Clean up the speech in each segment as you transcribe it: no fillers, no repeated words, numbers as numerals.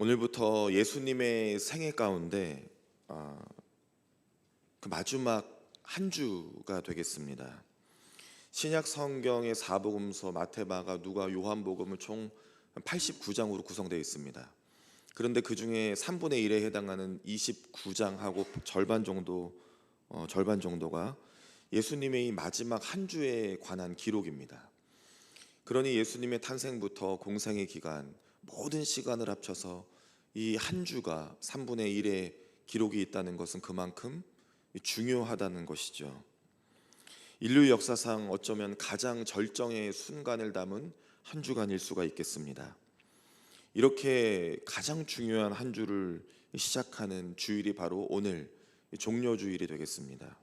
오늘부터 예수님의 생애 가운데 그 마지막 한 주가 되겠습니다. 신약 성경의 사복음서 마태마가 누가 요한복음은 총 89장으로 구성되어 있습니다. 그런데 그 중에 3분의 1에 해당하는 29장하고 절반 정도가 예수님의 이 마지막 한 주에 관한 기록입니다. 그러니 예수님의 탄생부터 공생의 기간 모든 시간을 합쳐서 이 한 주가 3분의 1의 기록이 있다는 것은 그만큼 중요하다는 것이죠. 인류 역사상 어쩌면 가장 절정의 순간을 담은 한 주간일 수가 있겠습니다. 이렇게 가장 중요한 한 주를 시작하는 주일이 바로 오늘 종려주일이 되겠습니다.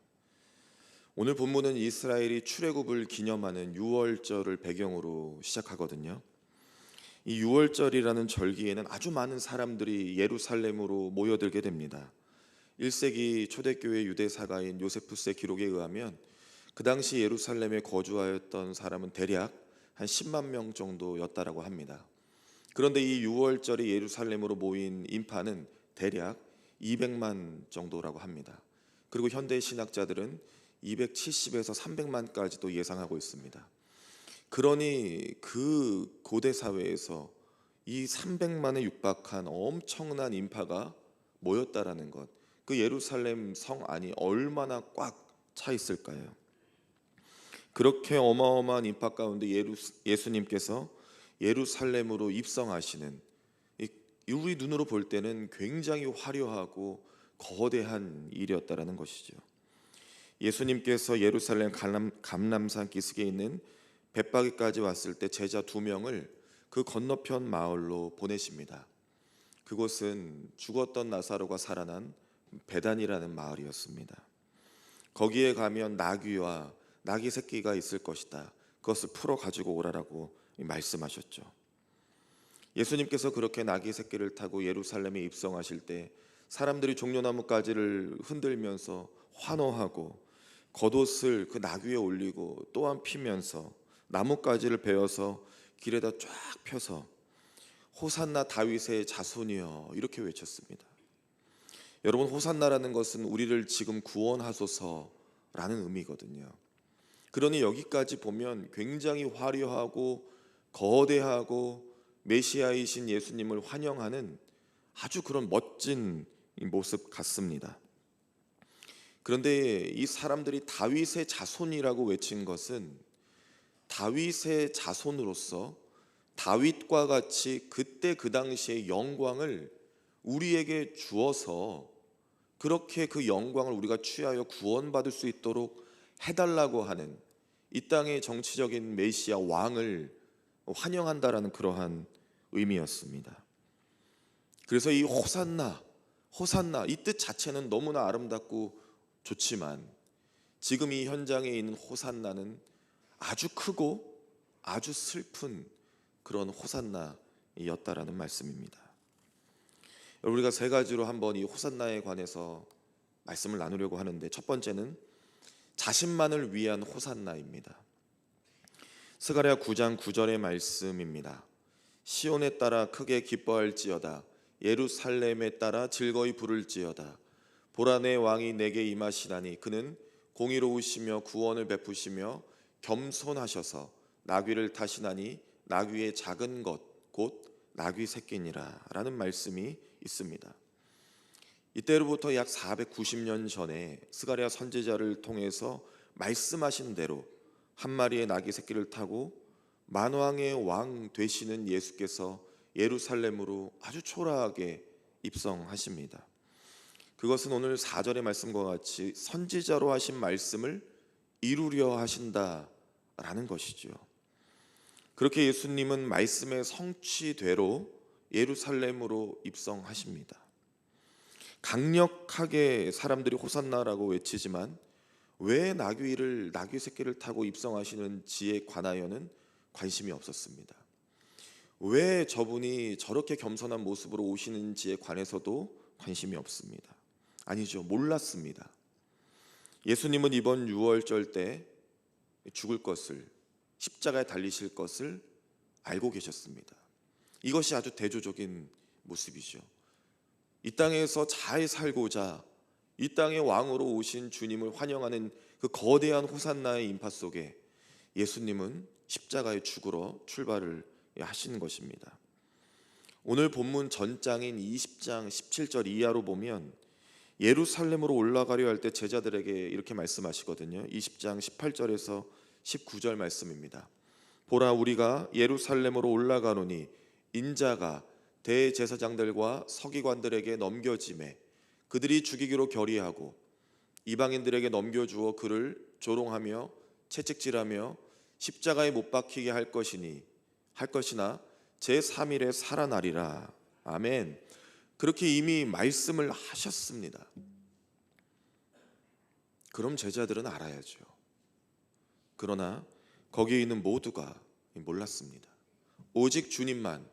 오늘 본문은 이스라엘이 출애굽을 기념하는 유월절을 배경으로 시작하거든요. 이 유월절이라는 절기에는 아주 많은 사람들이 예루살렘으로 모여들게 됩니다. 1세기 초대교회 유대사가인 요세푸스의 기록에 의하면 그 당시 예루살렘에 거주하였던 사람은 대략 한 10만 명 정도였다라고 합니다. 그런데 이 유월절에 예루살렘으로 모인 인파는 대략 200만 정도라고 합니다. 그리고 현대 신학자들은 270에서 300만까지도 예상하고 있습니다. 그러니 그 고대 사회에서 이 300만에 육박한 엄청난 인파가 모였다라는 것, 그 예루살렘 성 안이 얼마나 꽉 차 있을까요? 그렇게 어마어마한 인파 가운데 예수님께서 예루살렘으로 입성하시는, 우리 눈으로 볼 때는 굉장히 화려하고 거대한 일이었다라는 것이죠. 예수님께서 예루살렘 감람산 기슭에 있는 벳바기까지 왔을 때 제자 2명을 그 건너편 마을로 보내십니다. 그곳은 죽었던 나사로가 살아난 베단이라는 마을이었습니다. 거기에 가면 나귀와 나귀 새끼가 있을 것이다. 그것을 풀어 가지고 오라라고 말씀하셨죠. 예수님께서 그렇게 나귀 새끼를 타고 예루살렘에 입성하실 때 사람들이 종려나무 가지를 흔들면서 환호하고 겉옷을 그 나귀에 올리고 또한 피면서 나뭇가지를 베어서 길에다 쫙 펴서 호산나 다윗의 자손이여 이렇게 외쳤습니다. 여러분, 호산나라는 것은 우리를 지금 구원하소서라는 의미거든요. 그러니 여기까지 보면 굉장히 화려하고 거대하고 메시아이신 예수님을 환영하는 아주 그런 멋진 모습 같습니다. 그런데 이 사람들이 다윗의 자손이라고 외친 것은 다윗의 자손으로서 다윗과 같이 그때 그 당시의 영광을 우리에게 주어서 그렇게 그 영광을 우리가 취하여 구원받을 수 있도록 해달라고 하는 이 땅의 정치적인 메시아 왕을 환영한다라는 그러한 의미였습니다. 그래서 이 호산나 이 뜻 자체는 너무나 아름답고 좋지만 지금 이 현장에 있는 호산나는 아주 크고 아주 슬픈 그런 호산나였다라는 말씀입니다. 우리가 세 가지로 한번 이 호산나에 관해서 말씀을 나누려고 하는데, 첫 번째는 자신만을 위한 호산나입니다. 스가랴 9장 9절의 말씀입니다. 시온에 따라 크게 기뻐할지어다, 예루살렘에 따라 즐거이 부를지어다. 보라, 내 왕이 내게 임하시나니 그는 공의로우시며 구원을 베푸시며 겸손하셔서 나귀를 타시나니 나귀의 작은 것 곧 나귀 새끼니라 라는 말씀이 있습니다. 이때로부터 약 490년 전에 스가랴 선지자를 통해서 말씀하신 대로 한 마리의 나귀 새끼를 타고 만왕의 왕 되시는 예수께서 예루살렘으로 아주 초라하게 입성하십니다. 그것은 오늘 4절의 말씀과 같이 선지자로 하신 말씀을 이루려 하신다라는 것이죠. 그렇게 예수님은 말씀의 성취대로 예루살렘으로 입성하십니다. 강력하게 사람들이 호산나라고 외치지만 왜 나귀 새끼를 타고 입성하시는지에 관하여는 관심이 없었습니다. 왜 저분이 저렇게 겸손한 모습으로 오시는지에 관해서도 관심이 없습니다. 아니죠, 몰랐습니다. 예수님은 이번 유월절 때 죽을 것을, 십자가에 달리실 것을 알고 계셨습니다. 이것이 아주 대조적인 모습이죠. 이 땅에서 잘 살고자 이 땅의 왕으로 오신 주님을 환영하는 그 거대한 호산나의 인파 속에 예수님은 십자가에 죽으러 출발을 하시는 것입니다. 오늘 본문 전장인 20장 17절 이하로 보면 예루살렘으로 올라가려 할 때 제자들에게 이렇게 말씀하시거든요. 20장 18절에서 19절 말씀입니다. 보라, 우리가 예루살렘으로 올라가노니 인자가 대제사장들과 서기관들에게 넘겨짐에 그들이 죽이기로 결의하고 이방인들에게 넘겨주어 그를 조롱하며 채찍질하며 십자가에 못 박히게 할 것이나 제3일에 살아나리라. 아멘. 그렇게 이미 말씀을 하셨습니다. 그럼 제자들은 알아야죠. 그러나 거기에 있는 모두가 몰랐습니다. 오직 주님만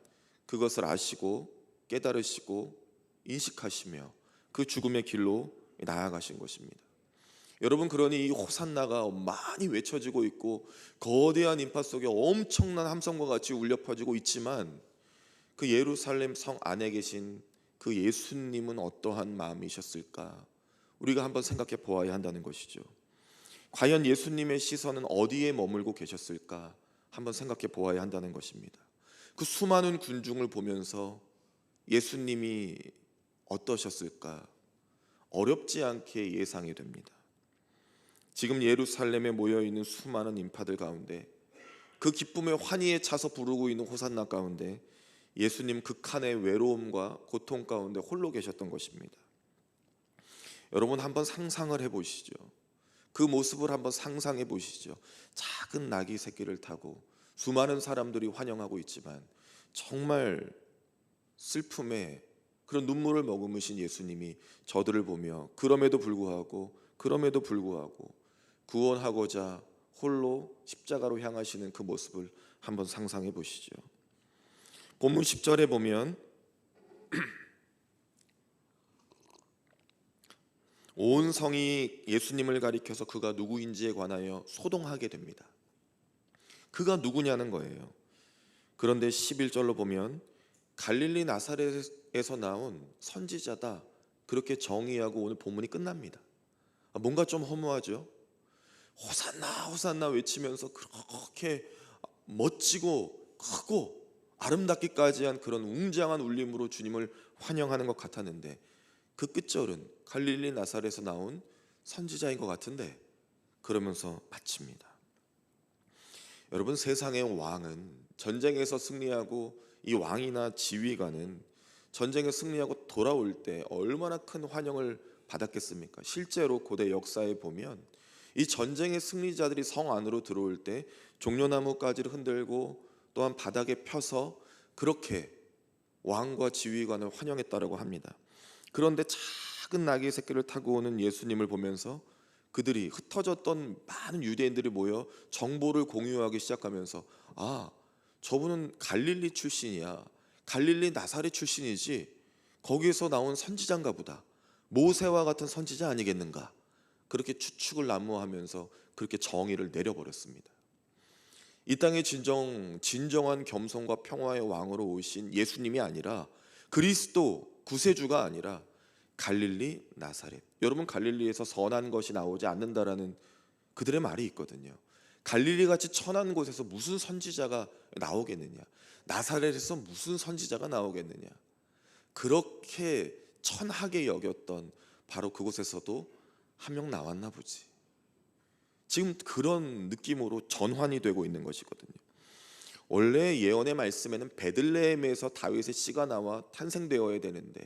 그것을 아시고 깨달으시고 인식하시며 그 죽음의 길로 나아가신 것입니다. 여러분, 그러니 이 호산나가 많이 외쳐지고 있고 거대한 인파 속에 엄청난 함성과 같이 울려 퍼지고 있지만 그 예루살렘 성 안에 계신 그 예수님은 어떠한 마음이셨을까? 우리가 한번 생각해 보아야 한다는 것이죠. 과연 예수님의 시선은 어디에 머물고 계셨을까? 한번 생각해 보아야 한다는 것입니다. 그 수많은 군중을 보면서 예수님이 어떠셨을까? 어렵지 않게 예상이 됩니다. 지금 예루살렘에 모여있는 수많은 인파들 가운데 그 기쁨의 환희에 차서 부르고 있는 호산나 가운데 예수님 극한의 외로움과 고통 가운데 홀로 계셨던 것입니다. 여러분, 한번 상상을 해보시죠. 그 모습을 한번 상상해 보시죠. 작은 나귀 새끼를 타고 수많은 사람들이 환영하고 있지만 정말 슬픔에 그런 눈물을 머금으신 예수님이 저들을 보며 그럼에도 불구하고 구원하고자 홀로 십자가로 향하시는 그 모습을 한번 상상해 보시죠. 본문 10절에 보면 온 성이 예수님을 가리켜서 그가 누구인지에 관하여 소동하게 됩니다. 그가 누구냐는 거예요. 그런데 11절로 보면 갈릴리 나사렛에서 나온 선지자다, 그렇게 정의하고 오늘 본문이 끝납니다. 뭔가 좀 허무하죠. 호산나 호산나 외치면서 그렇게 멋지고 크고 아름답기까지 한 그런 웅장한 울림으로 주님을 환영하는 것 같았는데 그 끝절은 갈릴리 나사렛에서 나온 선지자인 것 같은데 그러면서 마칩니다. 여러분, 세상의 왕은 전쟁에서 승리하고 이 왕이나 지휘관은 전쟁에 승리하고 돌아올 때 얼마나 큰 환영을 받았겠습니까? 실제로 고대 역사에 보면 이 전쟁의 승리자들이 성 안으로 들어올 때 종려나무 가지를 흔들고 또한 바닥에 펴서 그렇게 왕과 지휘관을 환영했다라고 합니다. 그런데 작은 나귀 새끼를 타고 오는 예수님을 보면서 그들이 흩어졌던 많은 유대인들이 모여 정보를 공유하기 시작하면서 저분은 갈릴리 출신이야, 갈릴리 나사렛 출신이지, 거기에서 나온 선지자인가 보다, 모세와 같은 선지자 아니겠는가, 그렇게 추측을 난무하면서 그렇게 정의를 내려버렸습니다. 이 땅에 진정한 겸손과 평화의 왕으로 오신 예수님이 아니라 그리스도 구세주가 아니라 갈릴리 나사렛. 여러분, 갈릴리에서 선한 것이 나오지 않는다라는 그들의 말이 있거든요. 갈릴리 같이 천한 곳에서 무슨 선지자가 나오겠느냐, 나사렛에서 무슨 선지자가 나오겠느냐, 그렇게 천하게 여겼던 바로 그곳에서도 한 명 나왔나 보지. 지금 그런 느낌으로 전환이 되고 있는 것이거든요. 원래 예언의 말씀에는 베들레헴에서 다윗의 씨가 나와 탄생되어야 되는데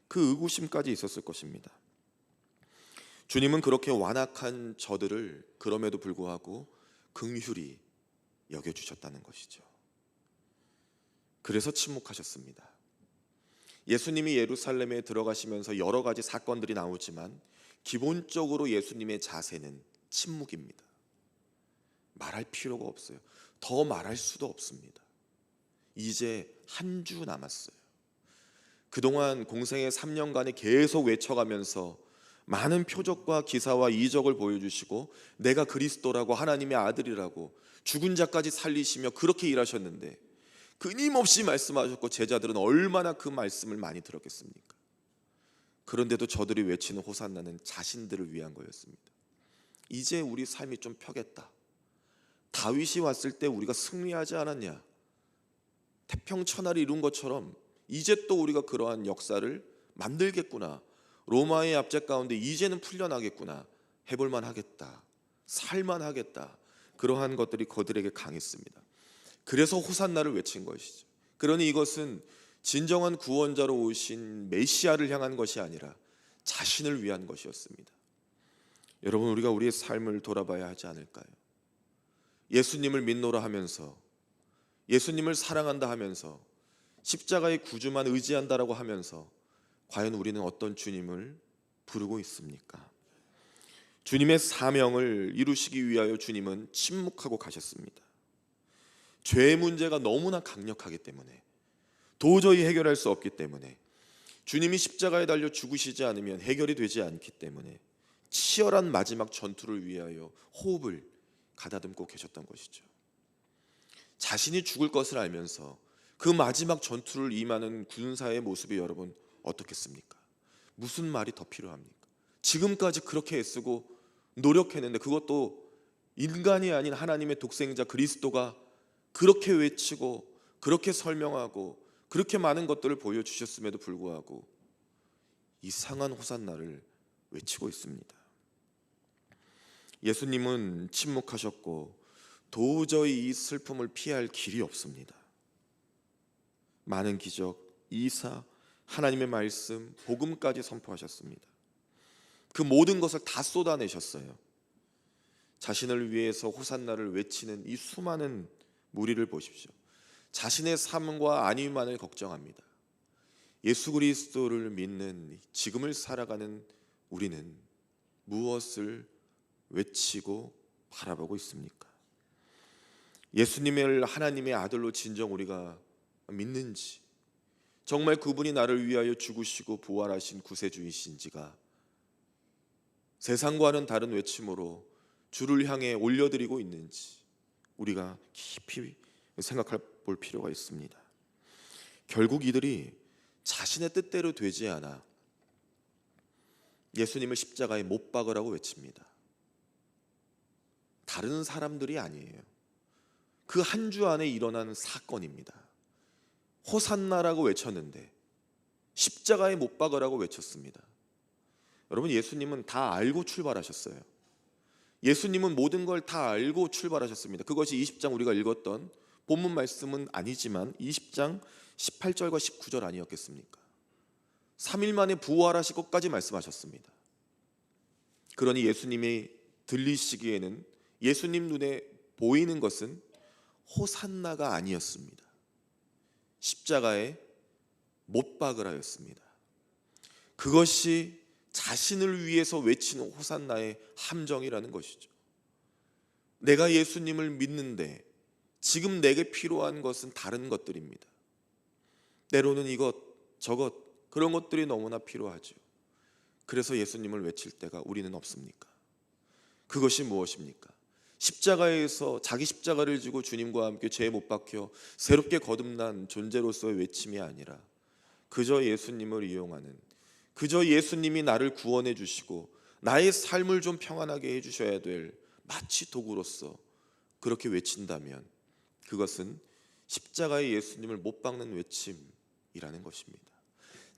그 의구심까지 있었을 것입니다. 주님은 그렇게 완악한 저들을 그럼에도 불구하고 긍휼히 여겨주셨다는 것이죠. 그래서 침묵하셨습니다. 예수님이 예루살렘에 들어가시면서 여러 가지 사건들이 나오지만 기본적으로 예수님의 자세는 침묵입니다. 말할 필요가 없어요. 더 말할 수도 없습니다. 이제 한 주 남았어요. 그동안 공생의 3년간에 계속 외쳐가면서 많은 표적과 기사와 이적을 보여주시고 내가 그리스도라고, 하나님의 아들이라고, 죽은 자까지 살리시며 그렇게 일하셨는데 끊임없이 말씀하셨고 제자들은 얼마나 그 말씀을 많이 들었겠습니까? 그런데도 저들이 외치는 호산나는 자신들을 위한 거였습니다. 이제 우리 삶이 좀 펴겠다. 다윗이 왔을 때 우리가 승리하지 않았냐? 태평천하를 이룬 것처럼 이제 또 우리가 그러한 역사를 만들겠구나. 로마의 압제 가운데 이제는 풀려나겠구나. 해볼만 하겠다. 살만 하겠다. 그러한 것들이 그들에게 강했습니다. 그래서 호산나를 외친 것이죠. 그러니 이것은 진정한 구원자로 오신 메시아를 향한 것이 아니라 자신을 위한 것이었습니다. 여러분, 우리가 우리의 삶을 돌아봐야 하지 않을까요? 예수님을 믿노라 하면서, 예수님을 사랑한다 하면서, 십자가의 구주만 의지한다라고 하면서 과연 우리는 어떤 주님을 부르고 있습니까? 주님의 사명을 이루시기 위하여 주님은 침묵하고 가셨습니다. 죄의 문제가 너무나 강력하기 때문에, 도저히 해결할 수 없기 때문에, 주님이 십자가에 달려 죽으시지 않으면 해결이 되지 않기 때문에 치열한 마지막 전투를 위하여 호흡을 가다듬고 계셨던 것이죠. 자신이 죽을 것을 알면서 그 마지막 전투를 임하는 군사의 모습이 여러분 어떻겠습니까? 무슨 말이 더 필요합니까? 지금까지 그렇게 애쓰고 노력했는데, 그것도 인간이 아닌 하나님의 독생자 그리스도가 그렇게 외치고 그렇게 설명하고 그렇게 많은 것들을 보여주셨음에도 불구하고 이상한 호산나를 외치고 있습니다. 예수님은 침묵하셨고 도저히 이 슬픔을 피할 길이 없습니다. 많은 기적, 이사, 하나님의 말씀, 복음까지 선포하셨습니다. 그 모든 것을 다 쏟아내셨어요. 자신을 위해서 호산나를 외치는 이 수많은 무리를 보십시오. 자신의 삶과 안위만을 걱정합니다. 예수 그리스도를 믿는 지금을 살아가는 우리는 무엇을 외치고 바라보고 있습니까? 예수님을 하나님의 아들로 진정 우리가 믿는지, 정말 그분이 나를 위하여 죽으시고 부활하신 구세주이신지가 세상과는 다른 외침으로 주를 향해 올려드리고 있는지 우리가 깊이 생각해 볼 필요가 있습니다. 결국 이들이 자신의 뜻대로 되지 않아 예수님을 십자가에 못 박으라고 외칩니다. 다른 사람들이 아니에요. 그 한 주 안에 일어난 사건입니다. 호산나라고 외쳤는데 십자가에 못 박으라고 외쳤습니다. 여러분, 예수님은 다 알고 출발하셨어요. 예수님은 모든 걸 다 알고 출발하셨습니다. 그것이 20장 우리가 읽었던 본문 말씀은 아니지만 20장 18절과 19절 아니었겠습니까? 3일 만에 부활하실 것까지 말씀하셨습니다. 그러니 예수님이 들리시기에는, 예수님 눈에 보이는 것은 호산나가 아니었습니다. 십자가에 못 박으라였습니다. 그것이 자신을 위해서 외치는 호산나의 함정이라는 것이죠. 내가 예수님을 믿는데 지금 내게 필요한 것은 다른 것들입니다. 때로는 이것 저것 그런 것들이 너무나 필요하죠. 그래서 예수님을 외칠 때가 우리는 없습니까? 그것이 무엇입니까? 십자가에서 자기 십자가를 지고 주님과 함께 죄에 못 박혀 새롭게 거듭난 존재로서의 외침이 아니라 그저 예수님을 이용하는, 그저 예수님이 나를 구원해 주시고 나의 삶을 좀 평안하게 해주셔야 될 마치 도구로서 그렇게 외친다면 그것은 십자가의 예수님을 못 박는 외침이라는 것입니다.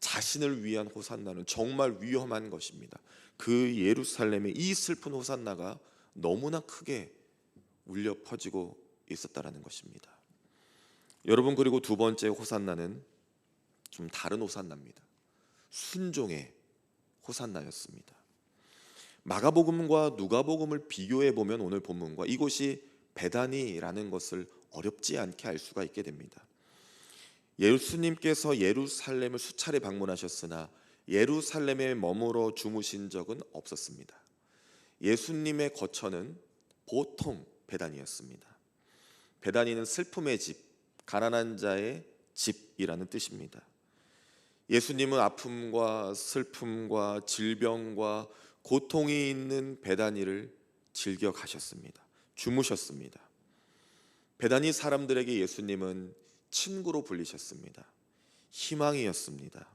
자신을 위한 호산나는 정말 위험한 것입니다. 그 예루살렘의 이 슬픈 호산나가 너무나 크게 울려 퍼지고 있었다라는 것입니다. 여러분, 그리고 두 번째 호산나는 좀 다른 호산나입니다. 순종의 호산나였습니다. 마가복음과 누가복음을 비교해 보면 오늘 본문과 이곳이 베다니라는 것을 어렵지 않게 알 수가 있게 됩니다. 예수님께서 예루살렘을 수차례 방문하셨으나 예루살렘에 머물러 주무신 적은 없었습니다. 예수님의 거처는 보통 베다니였습니다. 베다니는 슬픔의 집, 가난한 자의 집이라는 뜻입니다. 예수님은 아픔과 슬픔과 질병과 고통이 있는 베다니를 즐겨 가셨습니다. 주무셨습니다. 베다니 사람들에게 예수님은 친구로 불리셨습니다. 희망이었습니다.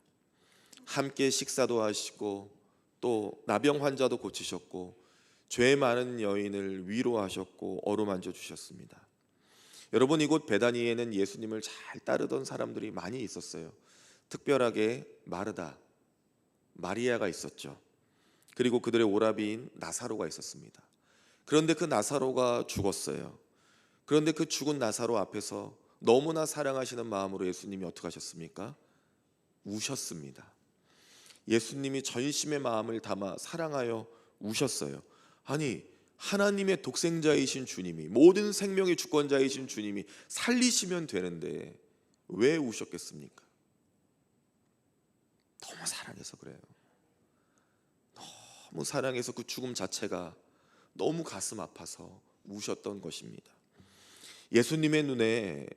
함께 식사도 하시고 또 나병 환자도 고치셨고 죄 많은 여인을 위로하셨고 어루만져 주셨습니다. 여러분, 이곳 베다니에는 예수님을 잘 따르던 사람들이 많이 있었어요. 특별하게 마르다, 마리아가 있었죠. 그리고 그들의 오라비인 나사로가 있었습니다. 그런데 그 나사로가 죽었어요. 그런데 그 죽은 나사로 앞에서 너무나 사랑하시는 마음으로 예수님이 어떻게 하셨습니까? 우셨습니다. 예수님이 전심의 마음을 담아 사랑하여 우셨어요. 아니, 하나님의 독생자이신 주님이, 모든 생명의 주권자이신 주님이 살리시면 되는데 왜 우셨겠습니까? 너무 사랑해서 그래요. 너무 사랑해서 그 죽음 자체가 너무 가슴 아파서 우셨던 것입니다. 예수님의 눈에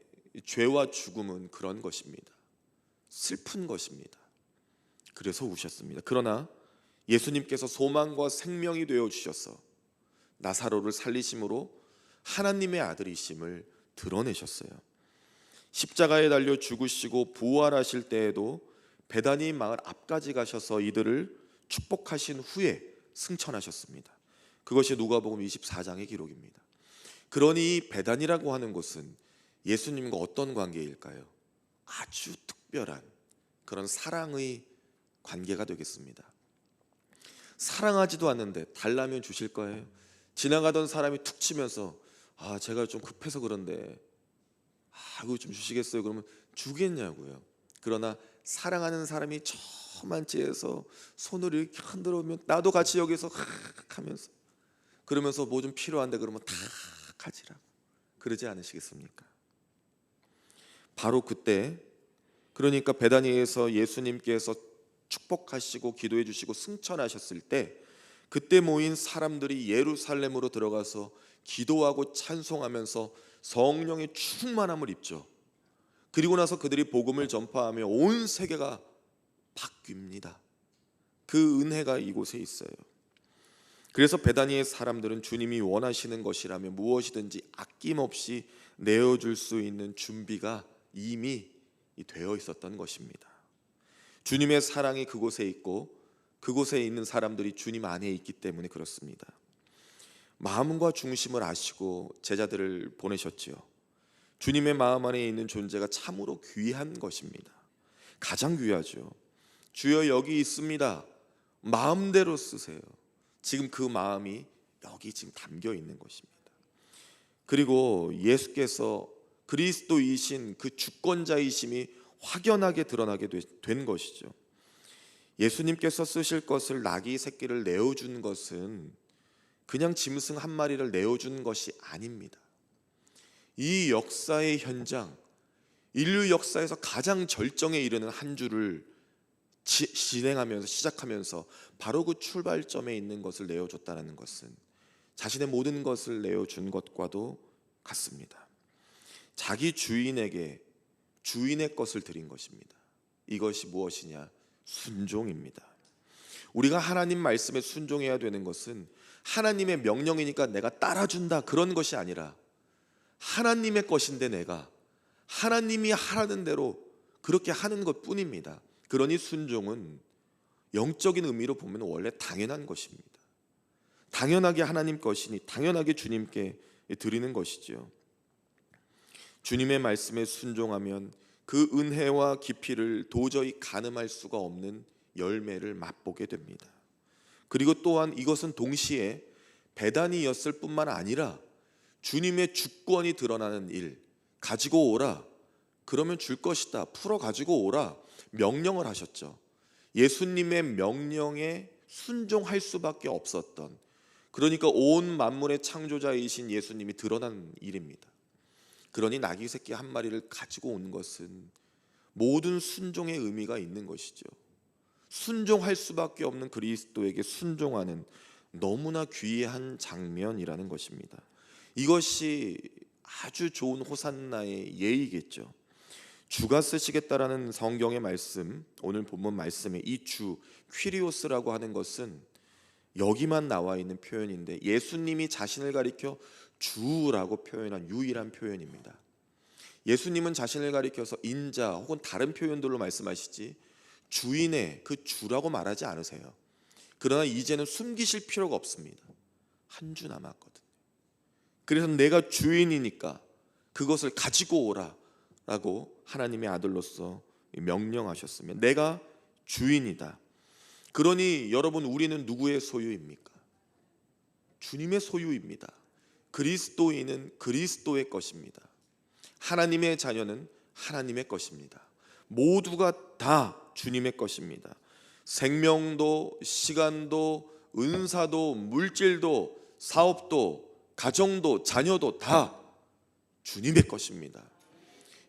죄와 죽음은 그런 것입니다. 슬픈 것입니다. 그래서 우셨습니다. 그러나 예수님께서 소망과 생명이 되어 주셔서 나사로를 살리심으로 하나님의 아들이심을 드러내셨어요. 십자가에 달려 죽으시고 부활하실 때에도 베다니 마을 앞까지 가셔서 이들을 축복하신 후에 승천하셨습니다. 그것이 누가복음 24장의 기록입니다. 그러니 베다니라고 하는 곳은 예수님과 어떤 관계일까요? 아주 특별한 그런 사랑의 관계가 되겠습니다. 사랑하지도 않는데 달라면 주실 거예요? 지나가던 사람이 툭 치면서 제가 좀 급해서 그런데 이거 좀 주시겠어요? 그러면 주겠냐고요. 그러나 사랑하는 사람이 저만치에서 손을 이렇게 흔들어오면 나도 같이 여기서 하면서 그러면서 뭐 좀 필요한데 그러면 다 가지라고 그러지 않으시겠습니까? 바로 그때, 그러니까 베다니에서 예수님께서 축복하시고 기도해 주시고 승천하셨을 때, 그때 모인 사람들이 예루살렘으로 들어가서 기도하고 찬송하면서 성령의 충만함을 입죠. 그리고 나서 그들이 복음을 전파하며 온 세계가 바뀝니다. 그 은혜가 이곳에 있어요. 그래서 베다니의 사람들은 주님이 원하시는 것이라면 무엇이든지 아낌없이 내어줄 수 있는 준비가 이미 되어 있었던 것입니다. 주님의 사랑이 그곳에 있고 그곳에 있는 사람들이 주님 안에 있기 때문에 그렇습니다. 마음과 중심을 아시고 제자들을 보내셨지요. 주님의 마음 안에 있는 존재가 참으로 귀한 것입니다. 가장 귀하죠. 주여 여기 있습니다. 마음대로 쓰세요. 지금 그 마음이 여기 지금 담겨 있는 것입니다. 그리고 예수께서 그리스도이신 그 주권자이심이 확연하게 드러나게 된 것이죠. 예수님께서 쓰실 것을 나귀 새끼를 내어준 것은 그냥 짐승 한 마리를 내어준 것이 아닙니다. 이 역사의 현장, 인류 역사에서 가장 절정에 이르는 한 주를 진행하면서 시작하면서 바로 그 출발점에 있는 것을 내어줬다는 것은 자신의 모든 것을 내어준 것과도 같습니다. 자기 주인에게 주인의 것을 드린 것입니다. 이것이 무엇이냐? 순종입니다. 우리가 하나님 말씀에 순종해야 되는 것은 하나님의 명령이니까 내가 따라준다 그런 것이 아니라 하나님의 것인데 내가 하나님이 하라는 대로 그렇게 하는 것뿐입니다. 그러니 순종은 영적인 의미로 보면 원래 당연한 것입니다. 당연하게 하나님 것이니 당연하게 주님께 드리는 것이지요. 주님의 말씀에 순종하면 그 은혜와 깊이를 도저히 가늠할 수가 없는 열매를 맛보게 됩니다. 그리고 또한 이것은 동시에 배단이었을 뿐만 아니라 주님의 주권이 드러나는 일, 가지고 오라 그러면 줄 것이다, 풀어 가지고 오라 명령을 하셨죠. 예수님의 명령에 순종할 수밖에 없었던, 그러니까 온 만물의 창조자이신 예수님이 드러난 일입니다. 그러니 나귀 새끼 한 마리를 가지고 온 것은 모든 순종의 의미가 있는 것이죠. 순종할 수밖에 없는 그리스도에게 순종하는 너무나 귀한 장면이라는 것입니다. 이것이 아주 좋은 호산나의 예이겠죠. 주가 쓰시겠다라는 성경의 말씀, 오늘 본문 말씀에 이 주 퀴리오스라고 하는 것은 여기만 나와 있는 표현인데 예수님이 자신을 가리켜 주라고 표현한 유일한 표현입니다. 예수님은 자신을 가리켜서 인자 혹은 다른 표현들로 말씀하시지 주인의 그 주라고 말하지 않으세요. 그러나 이제는 숨기실 필요가 없습니다. 한 주 남았거든요. 그래서 내가 주인이니까 그것을 가지고 오라라고 하나님의 아들로서 명령하셨으면 내가 주인이다. 그러니 여러분, 우리는 누구의 소유입니까? 주님의 소유입니다. 그리스도인은 그리스도의 것입니다. 하나님의 자녀는 하나님의 것입니다. 모두가 다 주님의 것입니다. 생명도, 시간도, 은사도, 물질도, 사업도, 가정도, 자녀도 다 주님의 것입니다.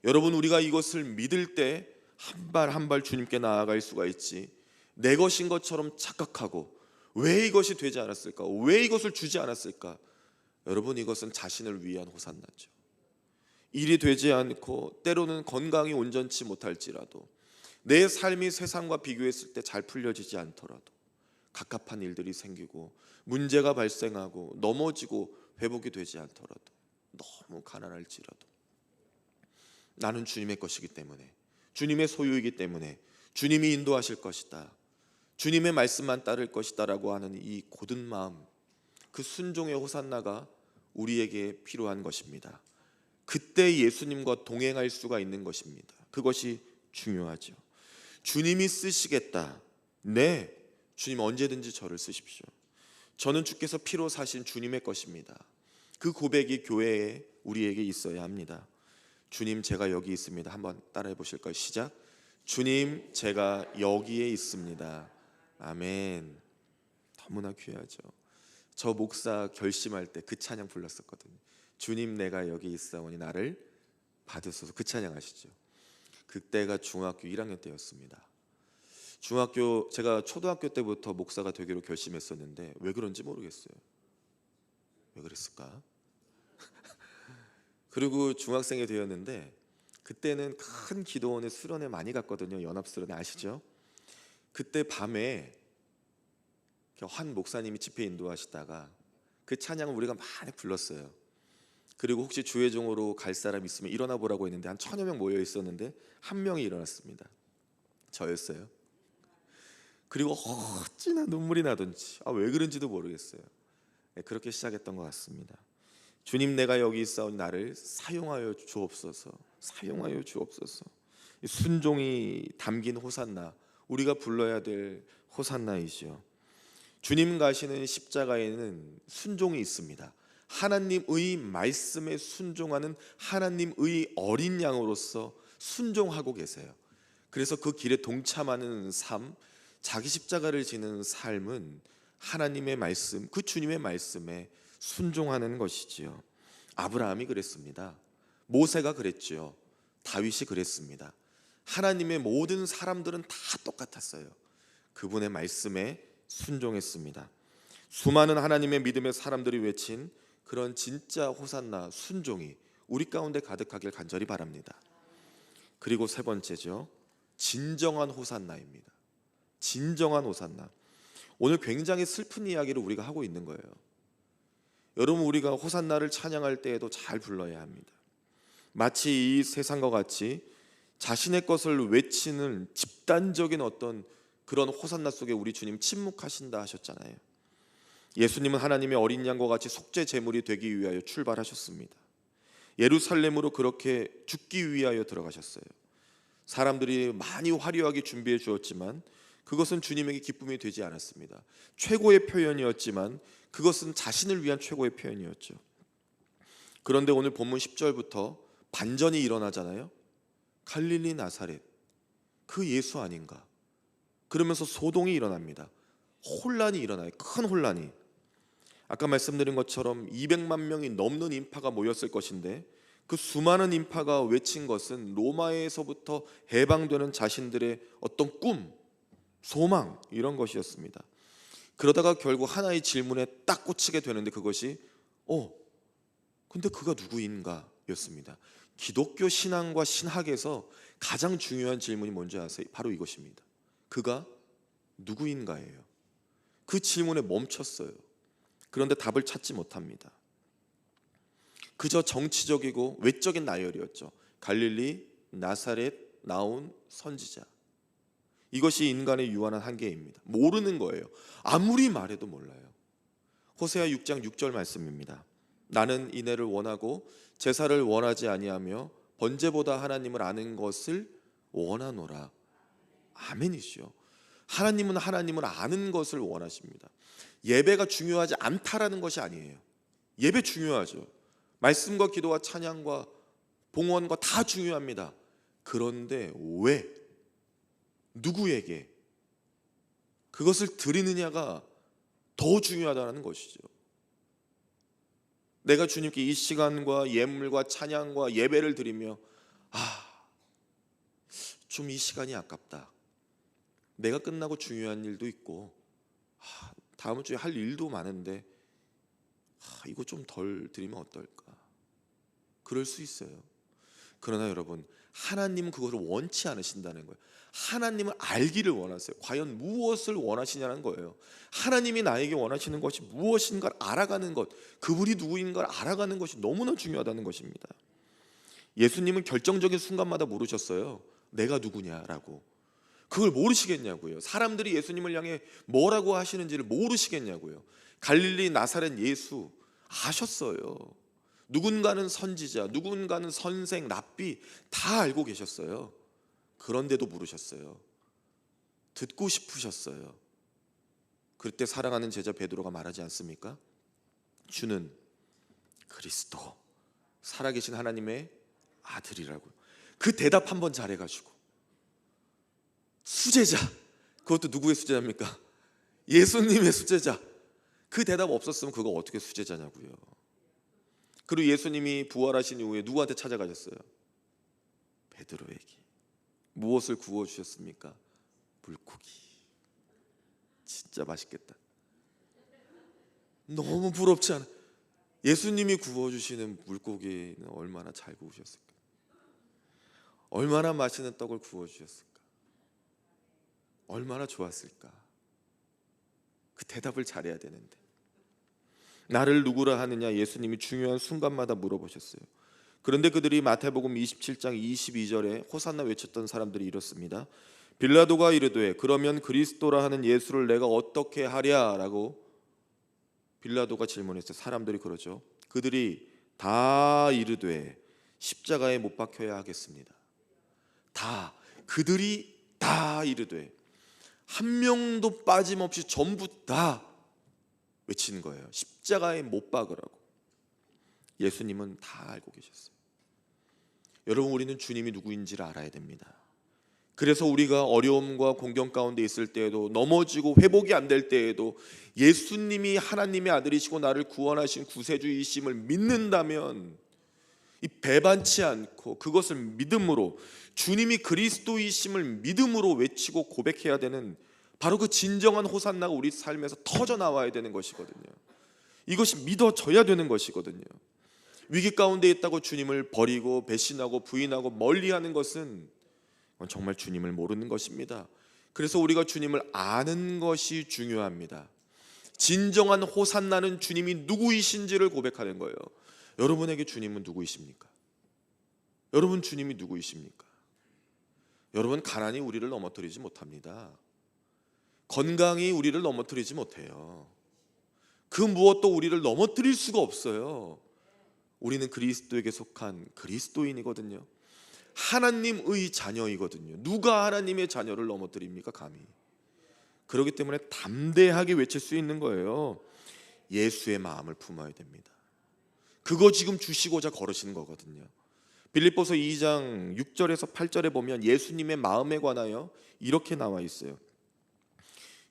여러분, 우리가 이것을 믿을 때 한 발 한 발 주님께 나아갈 수가 있지, 내 것인 것처럼 착각하고 왜 이것이 되지 않았을까, 왜 이것을 주지 않았을까. 여러분, 이것은 자신을 위한 호산나죠. 일이 되지 않고 때로는 건강이 온전치 못할지라도, 내 삶이 세상과 비교했을 때 잘 풀려지지 않더라도, 갑갑한 일들이 생기고 문제가 발생하고 넘어지고 회복이 되지 않더라도, 너무 가난할지라도 나는 주님의 것이기 때문에, 주님의 소유이기 때문에 주님이 인도하실 것이다, 주님의 말씀만 따를 것이다 라고 하는 이 고든 마음, 그 순종의 호산나가 우리에게 필요한 것입니다. 그때 예수님과 동행할 수가 있는 것입니다. 그것이 중요하죠. 주님이 쓰시겠다. 네, 주님 언제든지 저를 쓰십시오. 저는 주께서 피로 사신 주님의 것입니다. 그 고백이 교회에 우리에게 있어야 합니다. 주님, 제가 여기 있습니다. 한번 따라해 보실까요? 시작. 주님, 제가 여기에 있습니다. 아멘. 너무나 귀하죠. 저 목사 결심할 때 그 찬양 불렀었거든요. 주님, 내가 여기 있사오니 나를 받으소서. 그 찬양 아시죠? 그때가 중학교 1학년 때였습니다. 제가 초등학교 때부터 목사가 되기로 결심했었는데 왜 그런지 모르겠어요. 왜 그랬을까? 그리고 중학생이 되었는데, 그때는 큰 기도원에 수련회 많이 갔거든요. 연합수련회 아시죠? 그때 밤에 한 목사님이 집회 인도하시다가 그 찬양을 우리가 많이 불렀어요. 그리고 혹시 주회종으로 갈 사람 있으면 일어나 보라고 했는데 한 1000여 명 모여 있었는데 한 명이 일어났습니다. 저였어요. 그리고 어찌나 눈물이 나던지, 왜 그런지도 모르겠어요. 그렇게 시작했던 것 같습니다. 주님, 내가 여기 있사오니 나를 사용하여 주옵소서. 사용하여 주옵소서. 순종이 담긴 호산나, 우리가 불러야 될 호산나이죠. 주님 가시는 십자가에는 순종이 있습니다. 하나님의 말씀에 순종하는 하나님의 어린 양으로서 순종하고 계세요. 그래서 그 길에 동참하는 삶, 자기 십자가를 지는 삶은 하나님의 말씀, 그 주님의 말씀에 순종하는 것이지요. 아브라함이 그랬습니다. 모세가 그랬지요. 다윗이 그랬습니다. 하나님의 모든 사람들은 다 똑같았어요. 그분의 말씀에 순종했습니다. 수많은 하나님의 믿음의 사람들이 외친 그런 진짜 호산나 순종이 우리 가운데 가득하길 간절히 바랍니다. 그리고 세 번째죠, 진정한 호산나입니다. 진정한 호산나. 오늘 굉장히 슬픈 이야기를 우리가 하고 있는 거예요. 여러분, 우리가 호산나를 찬양할 때에도 잘 불러야 합니다. 마치 이 세상과 같이 자신의 것을 외치는 집단적인 어떤 그런 호산나 속에 우리 주님 침묵하신다 하셨잖아요. 예수님은 하나님의 어린 양과 같이 속죄 제물이 되기 위하여 출발하셨습니다. 예루살렘으로 그렇게 죽기 위하여 들어가셨어요. 사람들이 많이 화려하게 준비해 주었지만 그것은 주님에게 기쁨이 되지 않았습니다. 최고의 표현이었지만 그것은 자신을 위한 최고의 표현이었죠. 그런데 오늘 본문 10절부터 반전이 일어나잖아요. 갈릴리 나사렛, 그 예수 아닌가? 그러면서 소동이 일어납니다. 혼란이 일어나요. 큰 혼란이. 아까 말씀드린 것처럼 200만 명이 넘는 인파가 모였을 것인데, 그 수많은 인파가 외친 것은 로마에서부터 해방되는 자신들의 어떤 꿈, 소망, 이런 것이었습니다. 그러다가 결국 하나의 질문에 딱 꽂히게 되는데, 그것이 근데 그가 누구인가 였습니다. 기독교 신앙과 신학에서 가장 중요한 질문이 뭔지 아세요? 바로 이것입니다. 그가 누구인가예요. 그 질문에 멈췄어요. 그런데 답을 찾지 못합니다. 그저 정치적이고 외적인 나열이었죠. 갈릴리 나사렛 나온 선지자. 이것이 인간의 유한한 한계입니다. 모르는 거예요. 아무리 말해도 몰라요. 호세아 6장 6절 말씀입니다. 나는 인애를 원하고 제사를 원하지 아니하며 번제보다 하나님을 아는 것을 원하노라. 아멘이시요. 하나님은 하나님을 아는 것을 원하십니다. 예배가 중요하지 않다라는 것이 아니에요. 예배 중요하죠. 말씀과 기도와 찬양과 봉헌과 다 중요합니다. 그런데 왜, 누구에게 그것을 드리느냐가 더 중요하다는 것이죠. 내가 주님께 이 시간과 예물과 찬양과 예배를 드리며 좀 이 시간이 아깝다. 내가 끝나고 중요한 일도 있고 다음 주에 할 일도 많은데 이거 좀 덜 드리면 어떨까? 그럴 수 있어요. 그러나 여러분, 하나님은 그것을 원치 않으신다는 거예요. 하나님을 알기를 원하세요. 과연 무엇을 원하시냐는 거예요. 하나님이 나에게 원하시는 것이 무엇인가를 알아가는 것, 그분이 누구인가를 알아가는 것이 너무나 중요하다는 것입니다. 예수님은 결정적인 순간마다 물으셨어요. 내가 누구냐라고. 그걸 모르시겠냐고요. 사람들이 예수님을 향해 뭐라고 하시는지를 모르시겠냐고요. 갈릴리 나사렛 예수 아셨어요. 누군가는 선지자, 누군가는 선생, 랍비 다 알고 계셨어요. 그런데도 물으셨어요. 듣고 싶으셨어요. 그때 사랑하는 제자 베드로가 말하지 않습니까? 주는 그리스도, 살아계신 하나님의 아들이라고요. 그 대답 한번 잘해가지고 수제자, 그것도 누구의 수제자입니까? 예수님의 수제자. 그 대답 없었으면 그거 어떻게 수제자냐고요. 그리고 예수님이 부활하신 이후에 누구한테 찾아가셨어요? 베드로에게. 무엇을 구워주셨습니까? 물고기. 진짜 맛있겠다. 너무 부럽지 않아? 예수님이 구워주시는 물고기는 얼마나 잘 구우셨을까? 얼마나 맛있는 떡을 구워주셨을까? 얼마나 좋았을까? 그 대답을 잘해야 되는데. 나를 누구라 하느냐, 예수님이 중요한 순간마다 물어보셨어요. 그런데 그들이 마태복음 27장 22절에 호산나 외쳤던 사람들이 이렇습니다. 빌라도가 이르되 그러면 그리스도라 하는 예수를 내가 어떻게 하랴? 라고 빌라도가 질문했어요. 사람들이 그러죠. 그들이 다 이르되 십자가에 못 박혀야 하겠습니다. 다, 그들이 다 이르되, 한 명도 빠짐없이 전부 다 외치는 거예요. 십자가에 못 박으라고. 예수님은 다 알고 계셨어요. 여러분, 우리는 주님이 누구인지를 알아야 됩니다. 그래서 우리가 어려움과 공경 가운데 있을 때에도, 넘어지고 회복이 안 될 때에도 예수님이 하나님의 아들이시고 나를 구원하신 구세주이심을 믿는다면, 이 배반치 않고 그것을 믿음으로, 주님이 그리스도이심을 믿음으로 외치고 고백해야 되는, 바로 그 진정한 호산나가 우리 삶에서 터져 나와야 되는 것이거든요. 이것이 믿어져야 되는 것이거든요. 위기 가운데 있다고 주님을 버리고 배신하고 부인하고 멀리하는 것은 정말 주님을 모르는 것입니다. 그래서 우리가 주님을 아는 것이 중요합니다. 진정한 호산나는 주님이 누구이신지를 고백하는 거예요. 여러분에게 주님은 누구이십니까? 여러분, 주님이 누구이십니까? 여러분, 가난이 우리를 넘어뜨리지 못합니다. 건강이 우리를 넘어뜨리지 못해요. 그 무엇도 우리를 넘어뜨릴 수가 없어요. 우리는 그리스도에게 속한 그리스도인이거든요. 하나님의 자녀이거든요. 누가 하나님의 자녀를 넘어뜨립니까? 감히. 그렇기 때문에 담대하게 외칠 수 있는 거예요. 예수의 마음을 품어야 됩니다. 그거 지금 주시고자 걸으시는 거거든요. 빌립보서 2장 6절에서 8절에 보면 예수님의 마음에 관하여 이렇게 나와 있어요.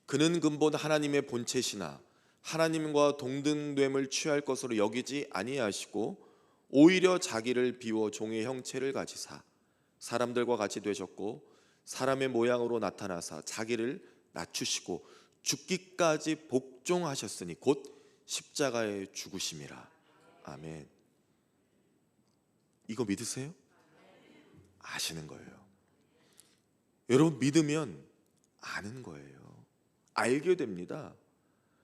그는 근본 하나님의 본체시나 하나님과 동등됨을 취할 것으로 여기지 아니하시고 오히려 자기를 비워 종의 형체를 가지사 사람들과 같이 되셨고 사람의 모양으로 나타나사 자기를 낮추시고 죽기까지 복종하셨으니 곧 십자가에 죽으심이라. 아멘. 이거 믿으세요? 아시는 거예요. 여러분, 믿으면 아는 거예요. 알게 됩니다.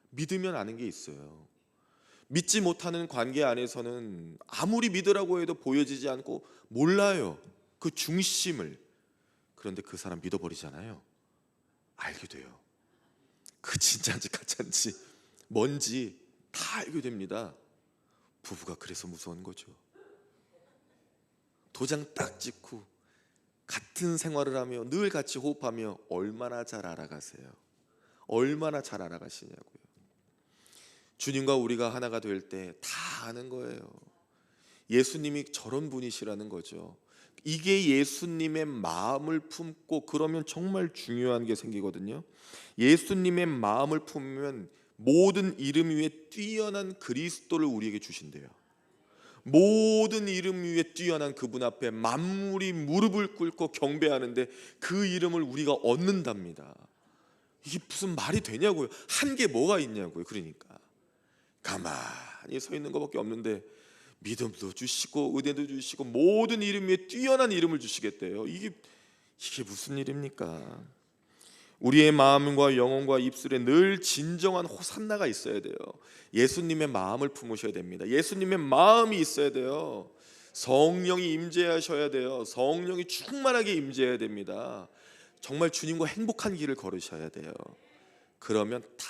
믿으면 아는 게 있어요. 믿지 못하는 관계 안에서는 아무리 믿으라고 해도 보여지지 않고 몰라요, 그 중심을. 그런데 그 사람 믿어버리잖아요. 알게 돼요. 그 진짜인지 가짜인지 뭔지 다 알게 됩니다. 부부가 그래서 무서운 거죠. 도장 딱 찍고 같은 생활을 하며 늘 같이 호흡하며 얼마나 잘 알아가세요. 얼마나 잘 알아가시냐고요. 주님과 우리가 하나가 될 때 다 아는 거예요. 예수님이 저런 분이시라는 거죠. 이게 예수님의 마음을 품고 그러면 정말 중요한 게 생기거든요. 예수님의 마음을 품으면 모든 이름 위에 뛰어난 그리스도를 우리에게 주신대요. 모든 이름 위에 뛰어난 그분 앞에 만물이 무릎을 꿇고 경배하는데 그 이름을 우리가 얻는답니다. 이게 무슨 말이 되냐고요. 한 게 뭐가 있냐고요. 그러니까 가만히 서 있는 것밖에 없는데 믿음도 주시고 은혜도 주시고 모든 이름 위에 뛰어난 이름을 주시겠대요. 이게 무슨 일입니까? 우리의 마음과 영혼과 입술에 늘 진정한 호산나가 있어야 돼요. 예수님의 마음을 품으셔야 됩니다. 예수님의 마음이 있어야 돼요. 성령이 임재하셔야 돼요. 성령이 충만하게 임재해야 됩니다. 정말 주님과 행복한 길을 걸으셔야 돼요. 그러면 다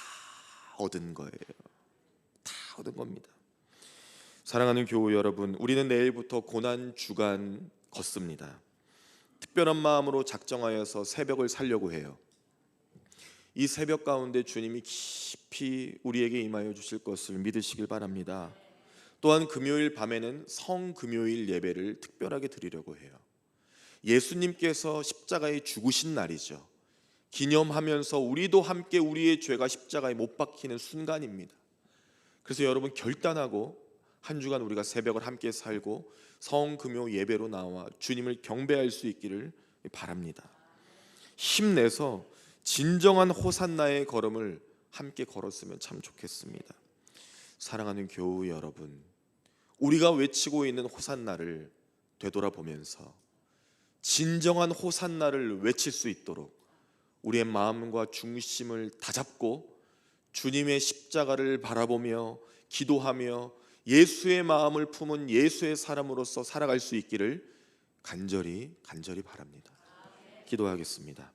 얻은 거예요. 다 얻은 겁니다. 사랑하는 교우 여러분, 우리는 내일부터 고난 주간 걷습니다. 특별한 마음으로 작정하여서 새벽을 살려고 해요. 이 새벽 가운데 주님이 깊이 우리에게 임하여 주실 것을 믿으시길 바랍니다. 또한 금요일 밤에는 성금요일 예배를 특별하게 드리려고 해요. 예수님께서 십자가에 죽으신 날이죠. 기념하면서 우리도 함께 우리의 죄가 십자가에 못 박히는 순간입니다. 그래서 여러분 결단하고 한 주간 우리가 새벽을 함께 살고 성금요 예배로 나와 주님을 경배할 수 있기를 바랍니다. 힘내서 진정한 호산나의 걸음을 함께 걸었으면 참 좋겠습니다. 사랑하는 교우 여러분, 우리가 외치고 있는 호산나를 되돌아보면서 진정한 호산나를 외칠 수 있도록 우리의 마음과 중심을 다잡고 주님의 십자가를 바라보며 기도하며 예수의 마음을 품은 예수의 사람으로서 살아갈 수 있기를 간절히 바랍니다. 기도하겠습니다.